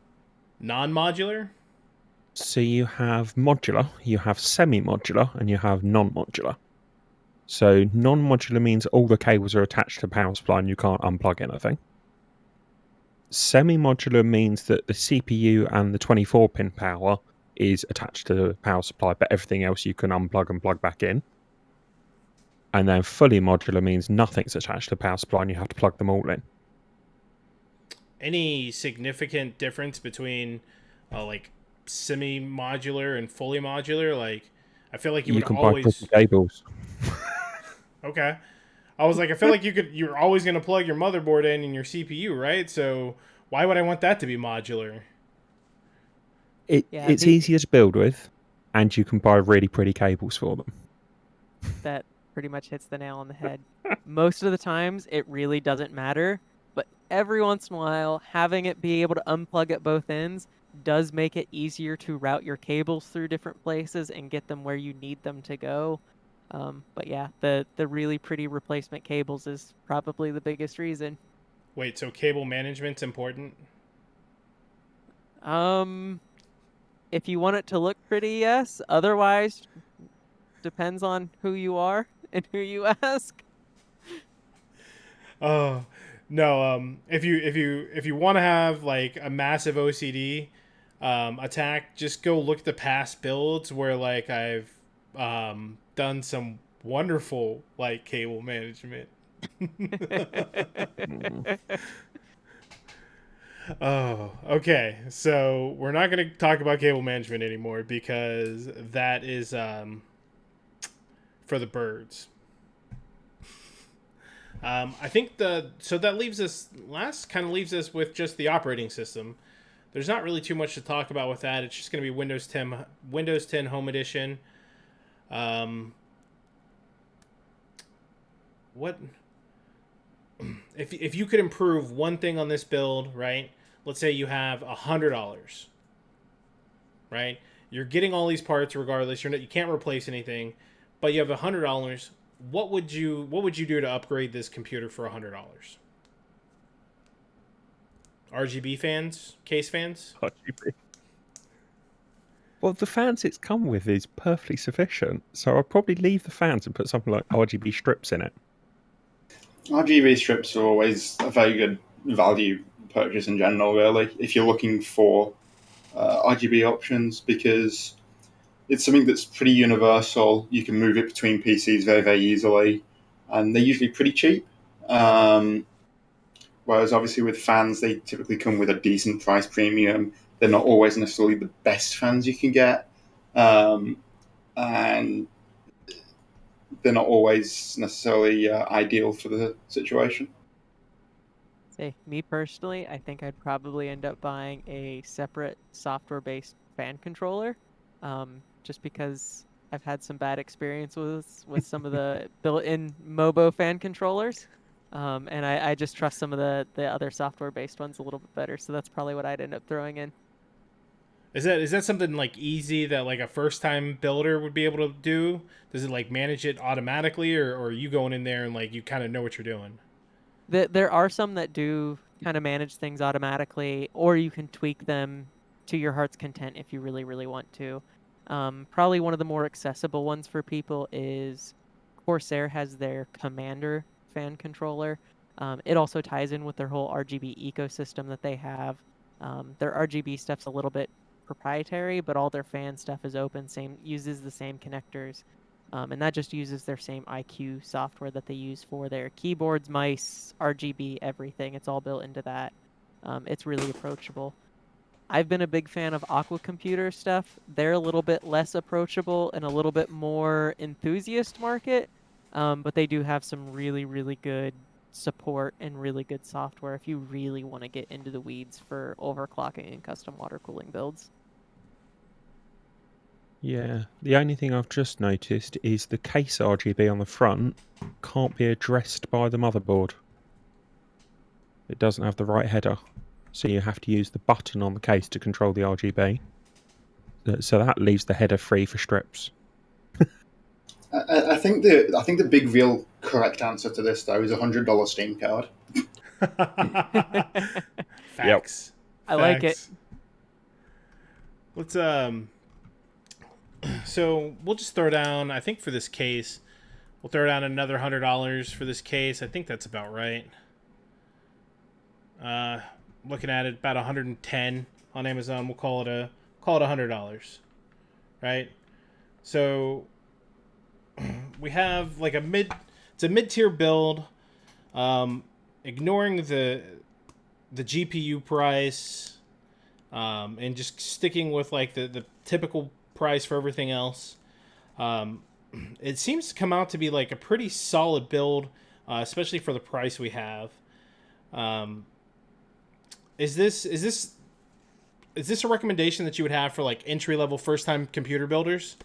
non-modular. So you have modular, you have semi-modular, and you have non-modular. So non-modular means all the cables are attached to the power supply and you can't unplug anything. Semi-modular means that the CPU and the 24-pin power is attached to the power supply, but everything else you can unplug and plug back in. And then fully modular means nothing's attached to the power supply and you have to plug them all in. Any significant difference between like semi-modular and fully modular? Like, I feel like you would can always buy pretty cables. Okay. I was like, I feel like you're always going to plug your motherboard in and your CPU, right? So why would I want that to be modular? It's easier to build with, and you can buy really pretty cables for them. That pretty much hits the nail on the head. Most of the times, it really doesn't matter, but every once in a while, having it be able to unplug at both ends does make it easier to route your cables through different places and get them where you need them to go. But yeah, the really pretty replacement cables is probably the biggest reason. Wait, so cable management's important? If you want it to look pretty, yes. Otherwise, depends on who you are and who you ask. Oh, no. If you want to have like a massive OCD attack, just go look at the past builds where like I've done some wonderful like cable management. Oh, okay. So we're not going to talk about cable management anymore because that is for the birds. I think so that leaves us leaves us with just the operating system. There's not really too much to talk about with that. It's just going to be Windows 10 Home Edition. What if you could improve one thing on this build, right? Let's say you have $100, right? You're getting all these parts regardless. You can't replace anything, but you have $100. What would you do to upgrade this computer for $100? RGB fans, case fans. RGB. Well, the fans it's come with is perfectly sufficient, so I'd probably leave the fans and put something like RGB strips in it. RGB strips are always a very good value purchase in general, really, if you're looking for RGB options, because it's something that's pretty universal. You can move it between PCs very, very easily, and they're usually pretty cheap. Whereas obviously with fans, they typically come with a decent price premium. They're not always necessarily the best fans you can get. And they're not always necessarily ideal for the situation. Say, me personally, I think I'd probably end up buying a separate software-based fan controller, just because I've had some bad experiences with some of the built-in Mobo fan controllers, and I just trust some of the other software-based ones a little bit better. So that's probably what I'd end up throwing in. Is that something like easy that like a first time builder would be able to do? Does it like manage it automatically, or are you going in there and like you kind of know what you're doing? There are some that do kind of manage things automatically, or you can tweak them to your heart's content if you really, really want to. Probably one of the more accessible ones for people is Corsair has their Commander fan controller. It also ties in with their whole RGB ecosystem that they have. Their RGB stuff's a little bit proprietary, but all their fan stuff is open, uses the same connectors. And that just uses their same IQ software that they use for their keyboards, mice, RGB, everything. It's all built into that. It's really approachable. I've been a big fan of Aqua Computer stuff. They're a little bit less approachable and a little bit more enthusiast market, but they do have some really, really good support and really good software if you really want to get into the weeds for overclocking and custom water cooling builds. Yeah, the only thing I've just noticed is the case RGB on the front can't be addressed by the motherboard. It doesn't have the right header, so you have to use the button on the case to control the RGB. So that leaves the header free for strips. I think the big real correct answer to this though is $100 Steam card. Facts. I like it. Let's so we'll just throw down, I think for this case, we'll throw down another $100 for this case. I think that's about right. Looking at it, about 110 on Amazon. We'll call it $100, right? So we have like it's a mid-tier build, ignoring the GPU price, and just sticking with like the typical price for everything else. It seems to come out to be like a pretty solid build, especially for the price we have. Is this a recommendation that you would have for like entry level first time computer builders?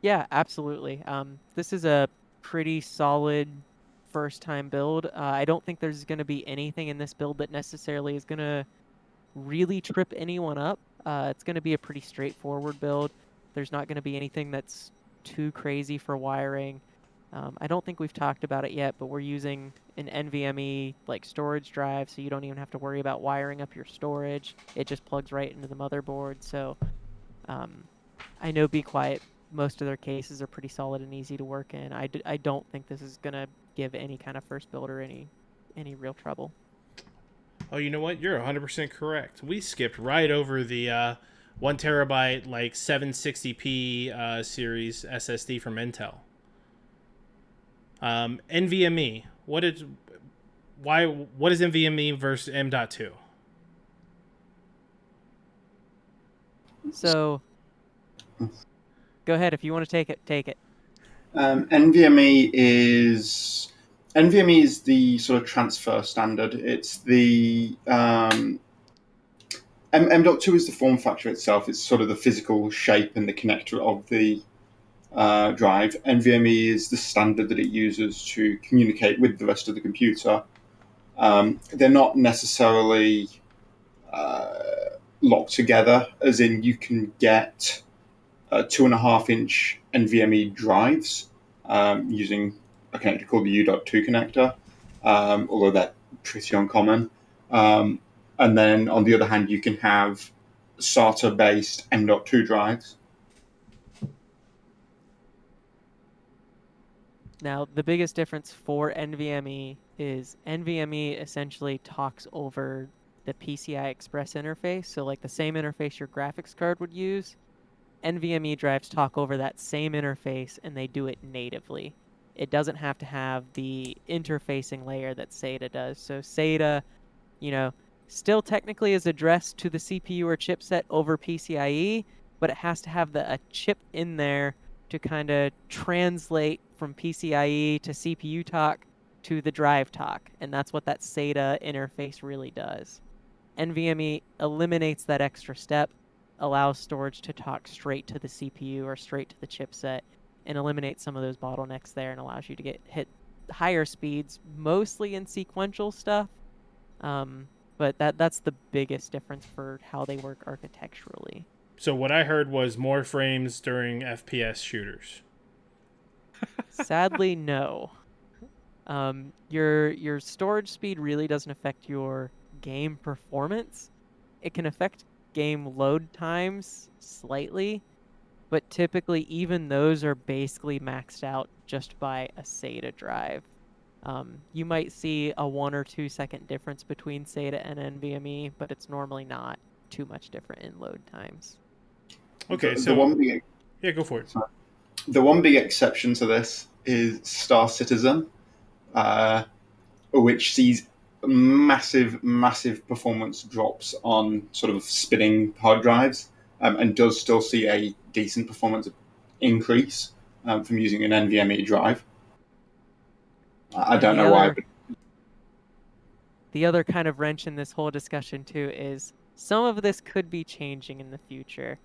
Yeah, absolutely. This is a pretty solid first time build. I don't think there's going to be anything in this build that necessarily is going to really trip anyone up. It's going to be a pretty straightforward build. There's not going to be anything that's too crazy for wiring. I don't think we've talked about it yet, but we're using an NVMe like storage drive, so you don't even have to worry about wiring up your storage. It just plugs right into the motherboard. So I know Be Quiet, most of their cases are pretty solid and easy to work in. I don't think this is going to give any kind of first builder any real trouble. Oh, you know what? You're 100% correct. We skipped right over the 1 terabyte like 760p series SSD from Intel. NVMe. What is NVMe versus M.2? So go ahead if you want to take it. NVMe is the sort of transfer standard. It's the M.2 is the form factor itself. It's sort of the physical shape and the connector of the drive. NVMe is the standard that it uses to communicate with the rest of the computer. They're not necessarily locked together, as in you can get 2.5-inch NVMe drives using a connector called the U.2 connector, although they're pretty uncommon. And then on the other hand, you can have SATA-based M.2 drives. Now, the biggest difference for NVMe is NVMe essentially talks over the PCI Express interface. So like the same interface your graphics card would use, NVMe drives talk over that same interface and they do it natively. It doesn't have to have the interfacing layer that SATA does. So SATA, still technically is addressed to the CPU or chipset over PCIe, but it has to have a chip in there to kind of translate from PCIe to CPU talk to the drive talk, and that's what that SATA interface really does. NVMe eliminates that extra step, allows storage to talk straight to the CPU or straight to the chipset, and eliminates some of those bottlenecks there, and allows you to hit higher speeds, mostly in sequential stuff. But that's the biggest difference for how they work architecturally. So what I heard was more frames during FPS shooters. Sadly, no. Your storage speed really doesn't affect your game performance. It can affect game load times slightly, but typically even those are basically maxed out just by a SATA drive. You might see a 1 or 2 second difference between SATA and NVMe, but it's normally not too much different in load times. Okay, yeah, go for it. Sorry. The one big exception to this is Star Citizen, which sees massive performance drops on sort of spinning hard drives, and does still see a decent performance increase from using an NVMe drive. I don't know why. But... The other kind of wrench in this whole discussion, too, is some of this could be changing in the future.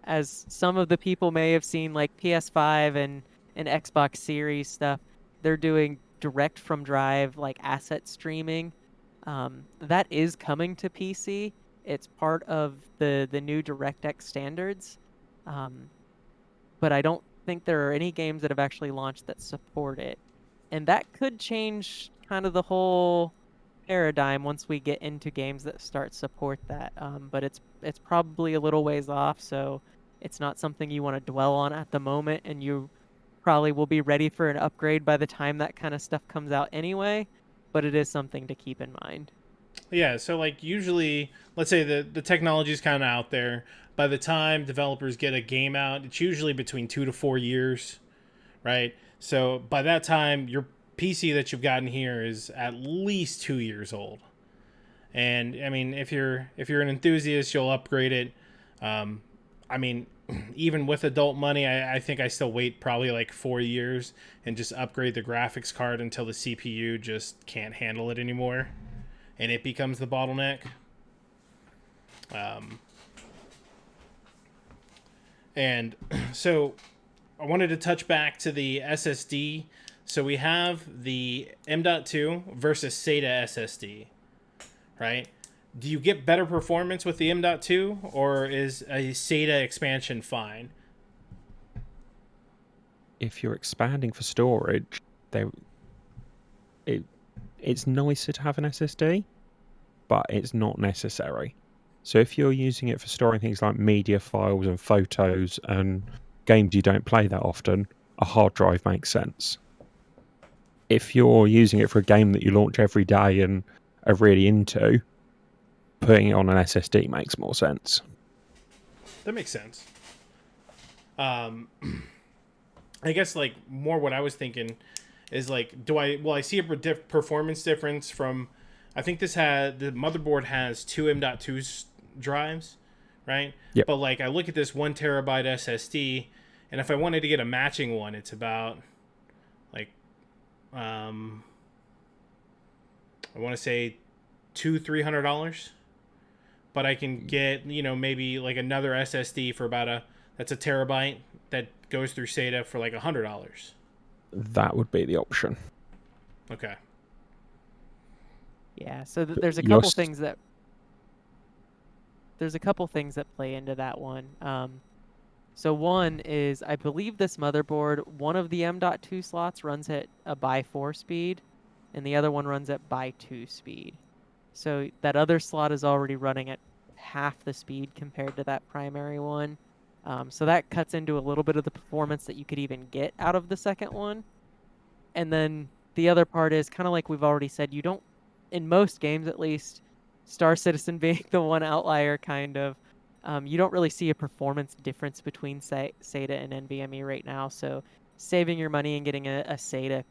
As some of the people may have seen, like PS5 and Xbox Series stuff, they're doing direct from drive, like asset streaming. That is coming to PC. It's part of the new DirectX standards. But I don't think there are any games that have actually launched that support it. And that could change kind of the whole paradigm once we get into games that start support that. But it's probably a little ways off, so it's not something you want to dwell on at the moment, and you probably will be ready for an upgrade by the time that kind of stuff comes out anyway, but it is something to keep in mind. Yeah, so like usually, let's say the technology is kind of out there. By the time developers get a game out, it's usually between 2 to 4 years, right? So by that time, your PC that you've gotten here is at least 2 years old. And I mean, if you're an enthusiast, you'll upgrade it. I mean, even with adult money, I think I still wait probably like 4 years and just upgrade the graphics card until the CPU just can't handle it anymore, and it becomes the bottleneck. And so I wanted to touch back to the SSD. So we have the M.2 versus SATA SSD, right? Do you get better performance with the M.2, or is a SATA expansion fine? If you're expanding for storage, it's nicer to have an SSD, but it's not necessary. So if you're using it for storing things like media files and photos and games you don't play that often, a hard drive makes sense. If you're using it for a game that you launch every day and are really into, putting it on an SSD makes more sense. That makes sense. I guess like more what I was thinking is like, will I see a performance difference from, I think the motherboard has 2 M.2 drives, right? Yep. But like I look at this 1 terabyte SSD, and if I wanted to get a matching one, it's about like, I want to say $200-$300. But I can get, maybe like another SSD for that's a terabyte that goes through SATA for like $100. That would be the option. Okay. Yeah, so there's a couple things that play into that one. So one is, I believe this motherboard, one of the M.2 slots runs at a by 4 speed, and the other one runs at by 2 speed. So that other slot is already running at half the speed compared to that primary one. So that cuts into a little bit of the performance that you could even get out of the second one. And then the other part is kind of like we've already said, you don't, in most games at least, Star Citizen being the one outlier kind of, you don't really see a performance difference between SATA and NVMe right now. So saving your money and getting a SATA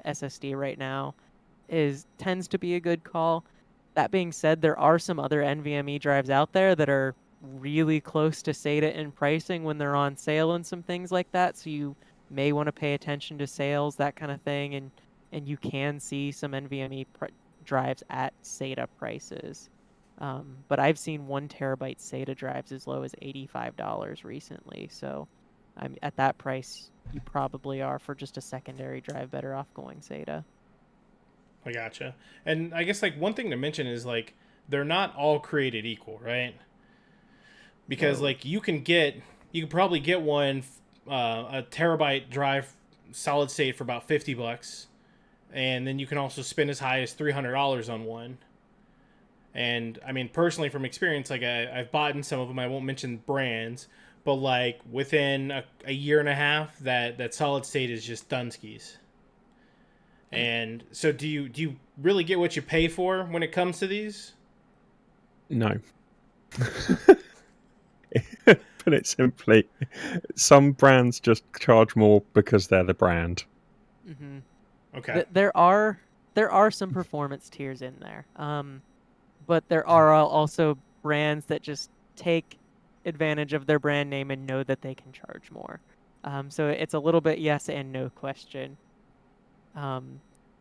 SSD right now tends to be a good call. That being said, there are some other NVMe drives out there that are really close to SATA in pricing when they're on sale and some things like that. So you may want to pay attention to sales, that kind of thing, and you can see some NVMe drives at SATA prices. But I've seen 1 terabyte SATA drives as low as $85 recently. So at that price, you probably are, for just a secondary drive, better off going SATA. I gotcha. And I guess like one thing to mention is like they're not all created equal, right? Because No. like you can probably get one a terabyte drive solid state for about $50, and then you can also spend as high as $300 on one. And I mean, personally, from experience, like I've bought in some of them. I won't mention brands, but like within a year and a half, that solid state is just dunskies. And so, do you really get what you pay for when it comes to these? No. Put it simply, some brands just charge more because they're the brand. Mm-hmm. Okay. There are some performance tiers in there, but there are also brands that just take advantage of their brand name and know that they can charge more. So it's a little bit yes and no question.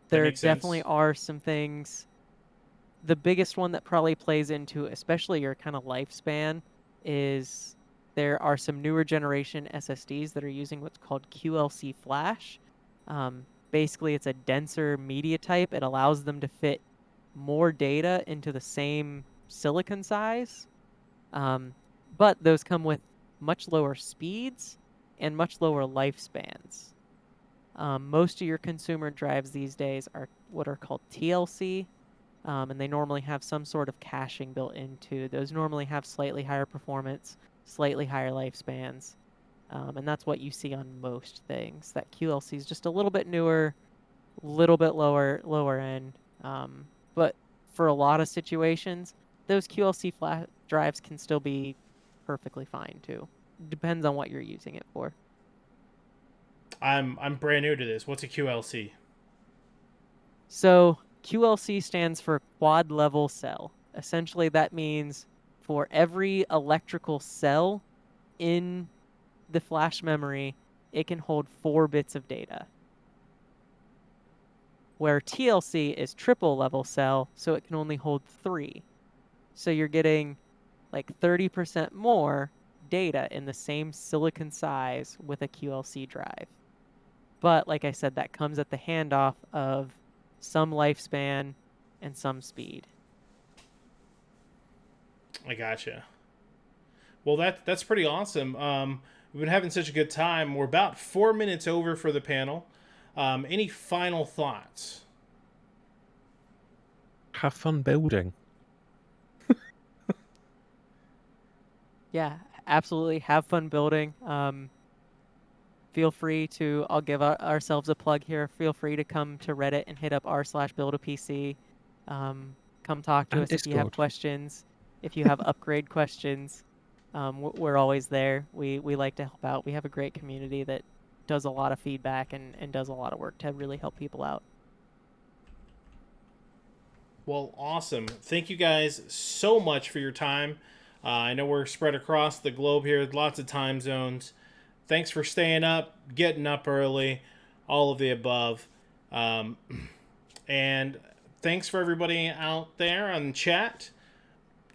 There definitely are some things. The biggest one that probably plays into especially your kind of lifespan is there are some newer generation SSDs that are using what's called QLC flash. Basically, it's a denser media type. It allows them to fit more data into the same silicon size. But those come with much lower speeds and much lower lifespans. Most of your consumer drives these days are what are called TLC, and they normally have some sort of caching built into. Those normally have slightly higher performance, slightly higher lifespans, and that's what you see on most things. That QLC is just a little bit newer, a little bit lower end, but for a lot of situations, those QLC flash drives can still be perfectly fine too. Depends on what you're using it for. I'm brand new to this. What's a QLC? So QLC stands for quad level cell. Essentially, that means for every electrical cell in the flash memory, it can hold 4 bits of data. Where TLC is triple level cell, so it can only hold 3. So you're getting like 30% more data in the same silicon size with a QLC drive. But like I said, that comes at the handoff of some lifespan and some speed. I gotcha. Well, that's pretty awesome. We've been having such a good time. We're about 4 minutes over for the panel. Any final thoughts? Have fun building. Yeah, absolutely. Have fun building. Feel free to, I'll give ourselves a plug here. Feel free to come to Reddit and hit up r/buildapc. Come talk to And us if you have Discord. questions. If you have upgrade questions, we're always there. We like to help out. We have a great community that does a lot of feedback and does a lot of work to really help people out. Well, awesome. Thank you guys so much for your time. I know we're spread across the globe here, lots of time zones. Thanks for staying up, getting up early, all of the above. And thanks for everybody out there on chat.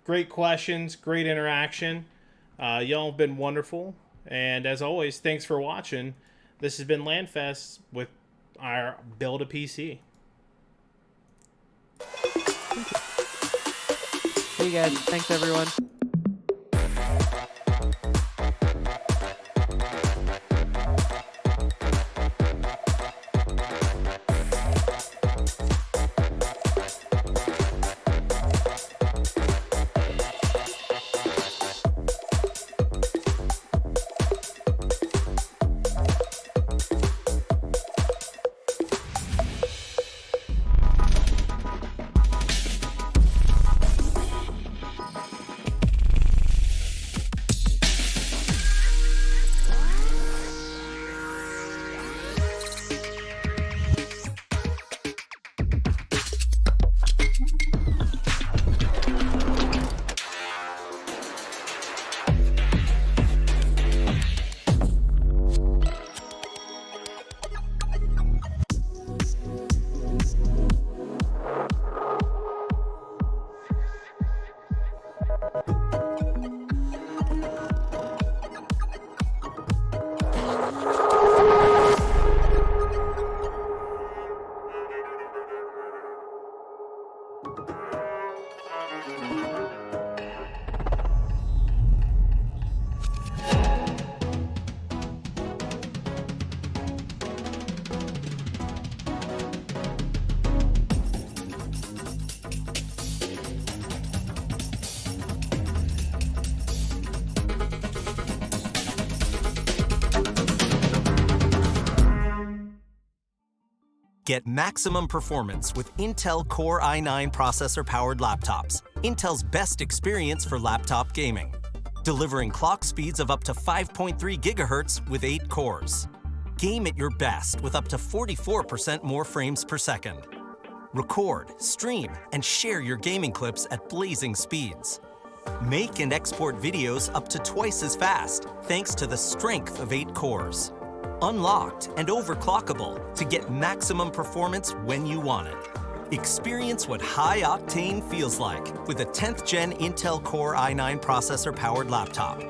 Great questions, great interaction. Y'all have been wonderful. And as always, thanks for watching. This has been LANFest with our Build a PC. See you guys. Thanks, everyone. Get maximum performance with Intel Core i9 processor-powered laptops, Intel's best experience for laptop gaming. Delivering clock speeds of up to 5.3 gigahertz with 8 cores. Game at your best with up to 44% more frames per second. Record, stream, and share your gaming clips at blazing speeds. Make and export videos up to twice as fast thanks to the strength of 8 cores. Unlocked and overclockable to get maximum performance when you want it. Experience what high octane feels like with a 10th gen Intel Core i9 processor powered laptop.